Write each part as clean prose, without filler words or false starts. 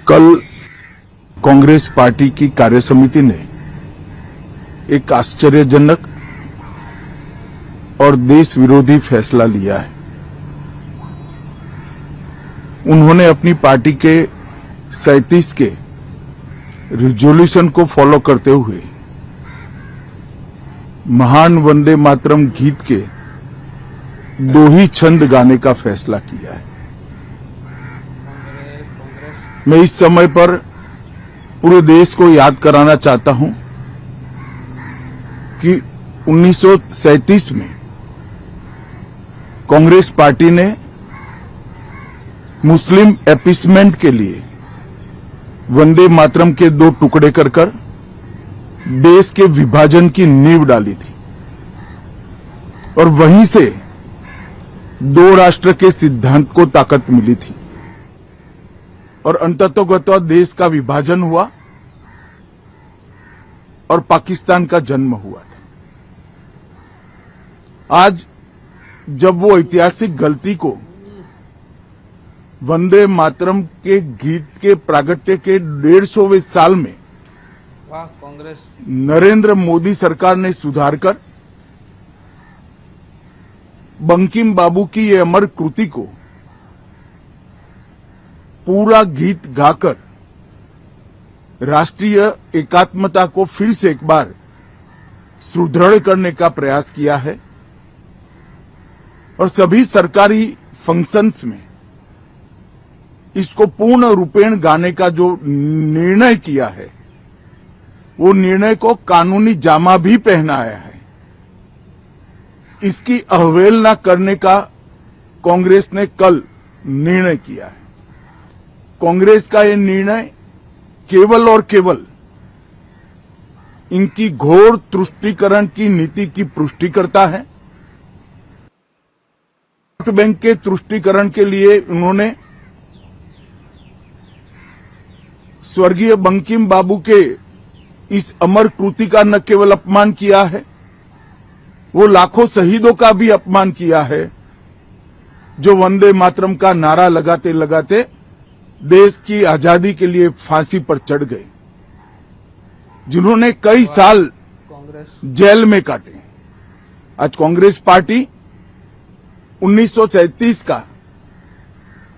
कल कांग्रेस पार्टी की कार्यसमिति ने एक आश्चर्यजनक और देश विरोधी फैसला लिया है। उन्होंने अपनी पार्टी के 37 के रिजोल्यूशन को फॉलो करते हुए महान वंदे मातरम गीत के 2 ही छंद गाने का फैसला किया है। मैं इस समय पर पूरे देश को याद कराना चाहता हूं कि 1937 में कांग्रेस पार्टी ने मुस्लिम अपीसमेंट के लिए वंदे मातरम के 2 टुकड़े कर देश के विभाजन की नींव डाली थी और वहीं से 2 राष्ट्र के सिद्धांत को ताकत मिली थी और अंततोगत्वा देश का विभाजन हुआ और पाकिस्तान का जन्म हुआ था। आज जब वो ऐतिहासिक गलती को वंदे मातरम के गीत के प्रागट्य के 150वें साल में कांग्रेस नरेंद्र मोदी सरकार ने सुधारकर बंकिम बाबू की ये अमर कृति को पूरा गीत गाकर राष्ट्रीय एकात्मता को फिर से एक बार सुदृढ़ करने का प्रयास किया है और सभी सरकारी फंक्शंस में इसको पूर्ण रूपेण गाने का जो निर्णय किया है वो निर्णय को कानूनी जामा भी पहनाया है। इसकी अवहेलना करने का कांग्रेस ने कल निर्णय किया है। कांग्रेस का ये निर्णय केवल और केवल इनकी घोर तुष्टीकरण की नीति की पुष्टि करता है। वोट बैंक के तुष्टीकरण के लिए उन्होंने स्वर्गीय बंकिम बाबू के इस अमर कृति का न केवल अपमान किया है, वो लाखों शहीदों का भी अपमान किया है जो वंदे मातरम का नारा लगाते लगाते देश की आजादी के लिए फांसी पर चढ़ गए, जिन्होंने कई साल जेल में काटे। आज कांग्रेस पार्टी 1937 का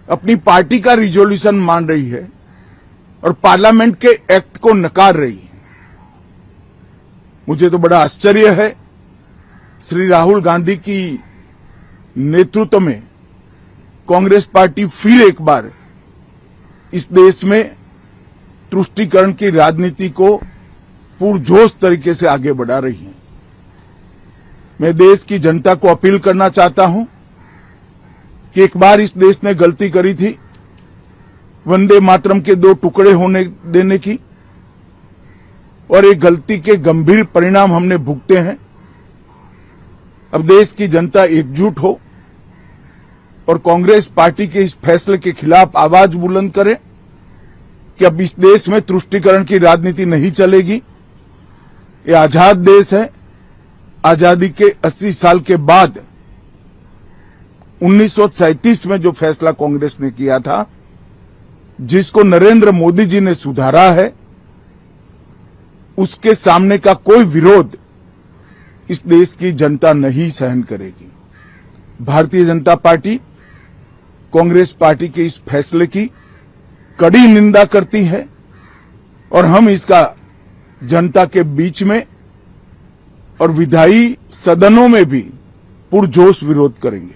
अपनी पार्टी का रिजोल्यूशन मान रही है और पार्लियामेंट के एक्ट को नकार रही है। मुझे तो बड़ा आश्चर्य है, श्री राहुल गांधी की नेतृत्व में कांग्रेस पार्टी फिर एक बार इस देश में तुष्टीकरण की राजनीति को पुरजोश तरीके से आगे बढ़ा रही है। मैं देश की जनता को अपील करना चाहता हूं कि एक बार इस देश ने गलती करी थी वंदे मातरम के 2 टुकड़े होने देने की और एक गलती के गंभीर परिणाम हमने भुगते हैं। अब देश की जनता एकजुट हो और कांग्रेस पार्टी के इस फैसले के खिलाफ आवाज बुलंद करे कि अब इस देश में तुष्टीकरण की राजनीति नहीं चलेगी। ये आजाद देश है। आजादी के 80 साल के बाद 1937 में जो फैसला कांग्रेस ने किया था, जिसको नरेंद्र मोदी जी ने सुधारा है, उसके सामने का कोई विरोध इस देश की जनता नहीं सहन करेगी। भारतीय जनता पार्टी कांग्रेस पार्टी के इस फैसले की कड़ी निंदा करती है और हम इसका जनता के बीच में और विधायी सदनों में भी पुरजोश विरोध करेंगे।